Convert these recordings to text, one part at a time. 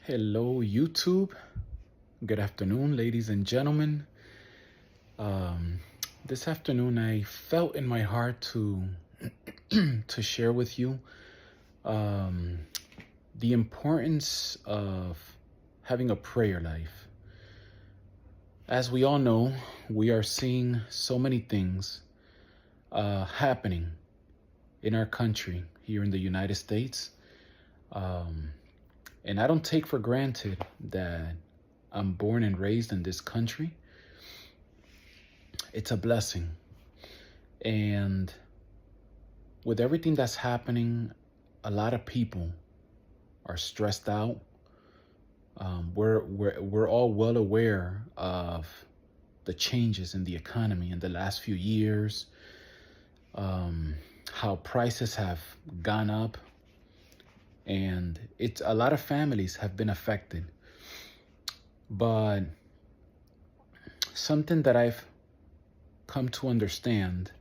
Hello, YouTube. Good afternoon, ladies and gentlemen. Um, this afternoon, I felt in my heart to to share with you um, the importance of having a prayer life. As we all know, we are seeing so many things happening in our country here in the United States. Um, and I don't take for granted that I'm born and raised in this country. It's a blessing. And with everything that's happening, a lot of people are stressed out. We're all well aware of the changes in the economy in the last few years, how prices have gone up, and it's a lot of families have been affected. But something that I've come to understand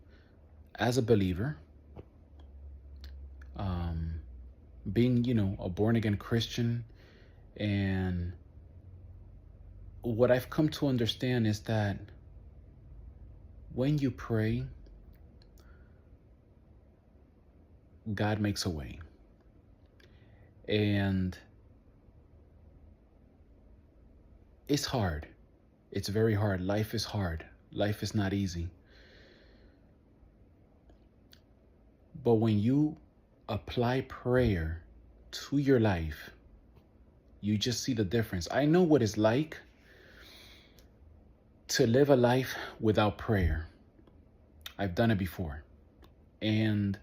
as a believer, being, a born again Christian, and what I've come to understand is that when you pray, God makes a way. And it's hard. It's very hard. Life is hard. Life is not easy. But when you apply prayer to your life, you just see the difference. I know what it's like to live a life without prayer. I've done it before. And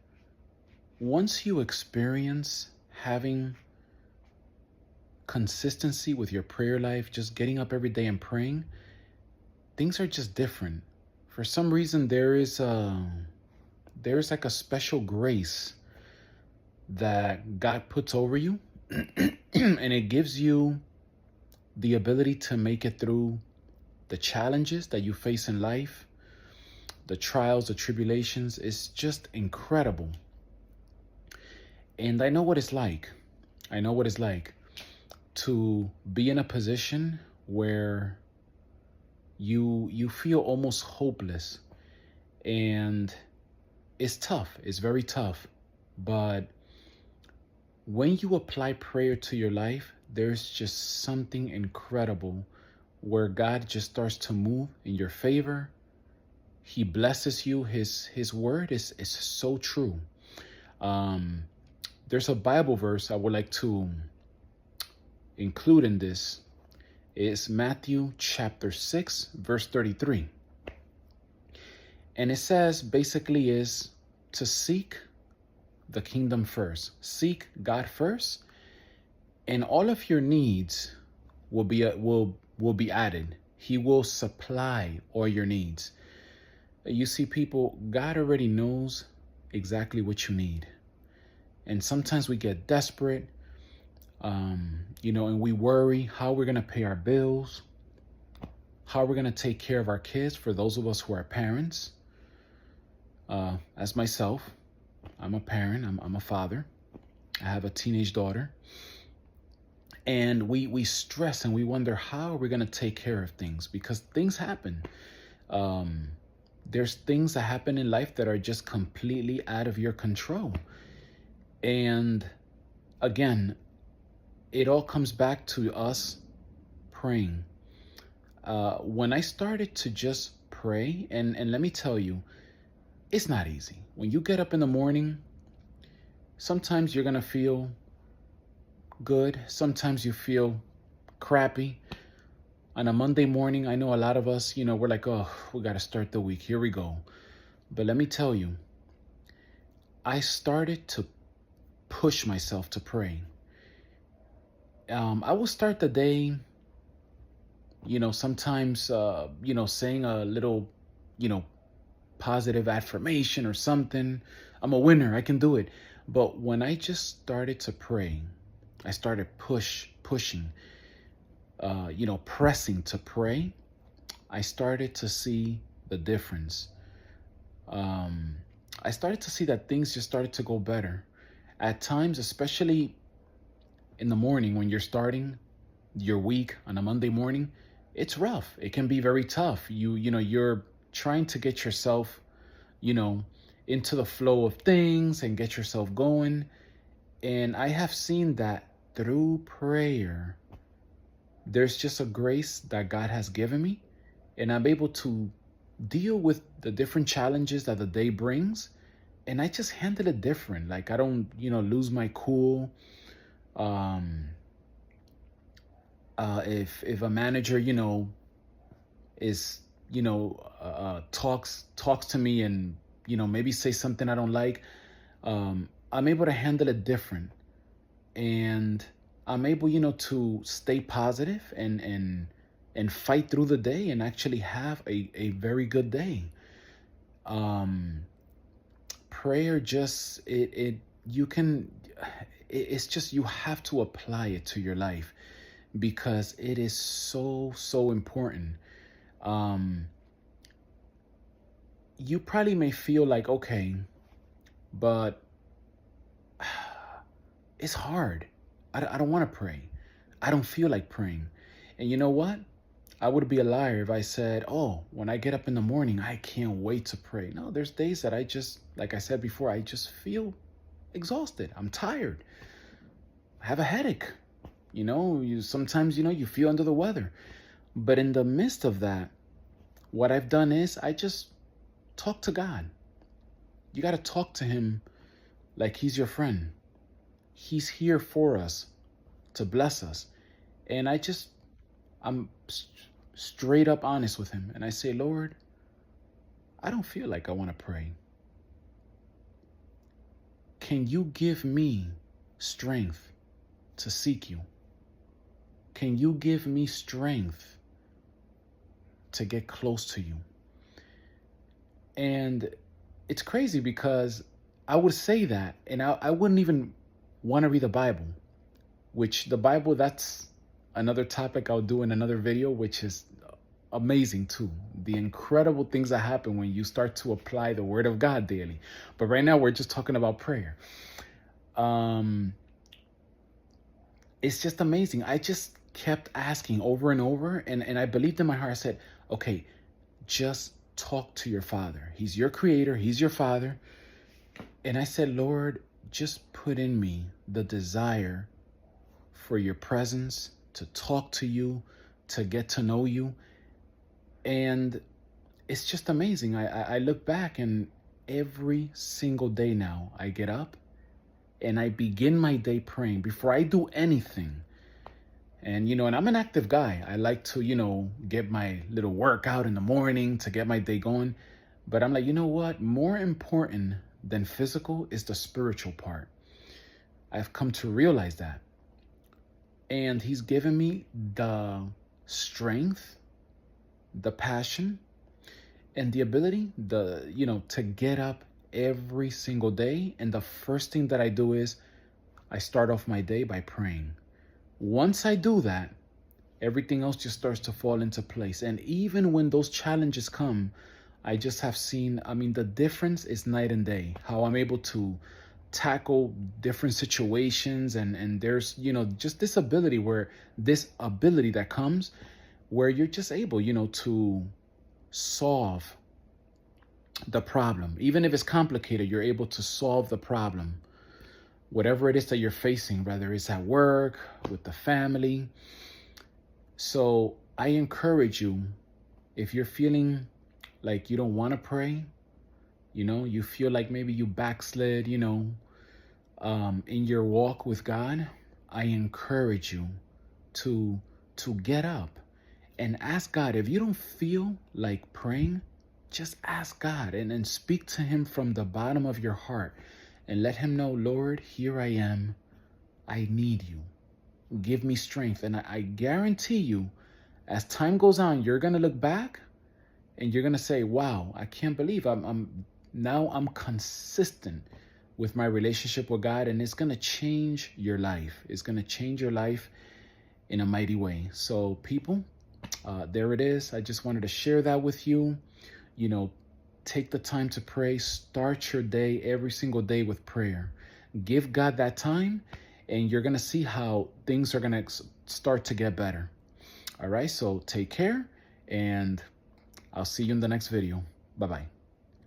once you experience having consistency with your prayer life, just getting up every day and praying, things are just different. For some reason, there's like a special grace that God puts over you, and it gives you the ability to make it through the challenges that you face in life, the trials, the tribulations. It's just incredible. And I know what it's like. I know what it's like to be in a position where you feel almost hopeless, and it's tough. It's very tough. But when you apply prayer to your life, there's just something incredible where God just starts to move in your favor. He blesses you. His word is so true. There's a Bible verse I would like to include in this. It's Matthew chapter 6, verse 33. And it says basically is to seek the kingdom first. Seek God first, and all of your needs will be added. He will supply all your needs. You see, people, God already knows exactly what you need. And sometimes we get desperate, and we worry how we're going to pay our bills, how we're going to take care of our kids, for those of us who are parents. As myself, I'm a parent, I'm a father. I have a teenage daughter. And we stress and we wonder how we're going to take care of things, because things happen. There's things that happen in life that are just completely out of your control. And again, it all comes back to us praying. When I started to just pray, and let me tell you, it's not easy. When you get up in the morning, sometimes you're going to feel good. Sometimes you feel crappy. On a Monday morning, I know a lot of us, we're like, oh, we got to start the week. Here we go. But let me tell you, I started to push myself to pray. I will start the day, sometimes, saying a little, positive affirmation or something. I'm a winner. I can do it. But when I just started to pray, I started pushing, pressing to pray. I started to see the difference. I started to see that things just started to go better. At times, especially in the morning when you're starting, your week on a Monday morning, it's rough. It can be very tough. You're trying to get yourself, you know, into the flow of things and get yourself going. And I have seen that through prayer, there's just a grace that God has given me, and I'm able to deal with the different challenges that the day brings. And I just handle it different. Like I don't, lose my cool. Um, if a manager, is, talks to me and, maybe say something I don't like, I'm able to handle it different. And I'm able, to stay positive and fight through the day and actually have a very good day. Um, Prayer just it you can it's just you have to apply it to your life because it is so important. Um, you probably may feel like, okay, but it's hard. I don't want to pray. I don't feel like praying. And you know what? I would be a liar if I said, oh, when I get up in the morning, I can't wait to pray. No, there's days that I just, like I said before, I just feel exhausted. I'm tired. I have a headache. Sometimes, you feel under the weather. But in the midst of that, what I've done is I just talk to God. You got to talk to him like he's your friend. He's here for us to bless us. And I'm straight up honest with him. And I say, Lord, I don't feel like I want to pray. Can you give me strength to seek you? Can you give me strength to get close to you? And it's crazy because I would say that and I wouldn't even want to read the Bible, which the Bible, that's another topic I'll do in another video, which is amazing too. The incredible things that happen when you start to apply the word of God daily. But right now we're just talking about prayer. It's just amazing. I just kept asking over and over, and I believed in my heart. I said, okay, just talk to your Father. He's your creator. He's your Father. And I said, Lord, just put in me the desire for your presence, to talk to you, to get to know you. And it's just amazing. I look back and every single day now I get up and I begin my day praying before I do anything. And, and I'm an active guy. I like to, get my little workout in the morning to get my day going. But I'm like, you know what? More important than physical is the spiritual part. I've come to realize that. And he's given me the strength, the passion, and the ability, to get up every single day. And the first thing that I do is I start off my day by praying. Once I do that, everything else just starts to fall into place. And even when those challenges come, I just have seen, the difference is night and day, how I'm able to tackle different situations. And there's, just this ability that comes where you're just able, to solve the problem. Even if it's complicated, you're able to solve the problem. Whatever it is that you're facing, whether it's at work, with the family. So I encourage you, if you're feeling like you don't want to pray, you feel like maybe you backslid, in your walk with God, I encourage you to get up and ask God. If you don't feel like praying, just ask God and speak to him from the bottom of your heart and let him know, Lord, here I am. I need you. Give me strength. And I guarantee you, as time goes on, you're going to look back and you're going to say, wow, I can't believe I'm consistent with my relationship with God, and it's going to change your life. It's going to change your life in a mighty way. So people, there it is. I just wanted to share that with you. Take the time to pray. Start your day every single day with prayer. Give God that time, and you're going to see how things are going to start to get better. All right, so take care, and I'll see you in the next video. Bye-bye.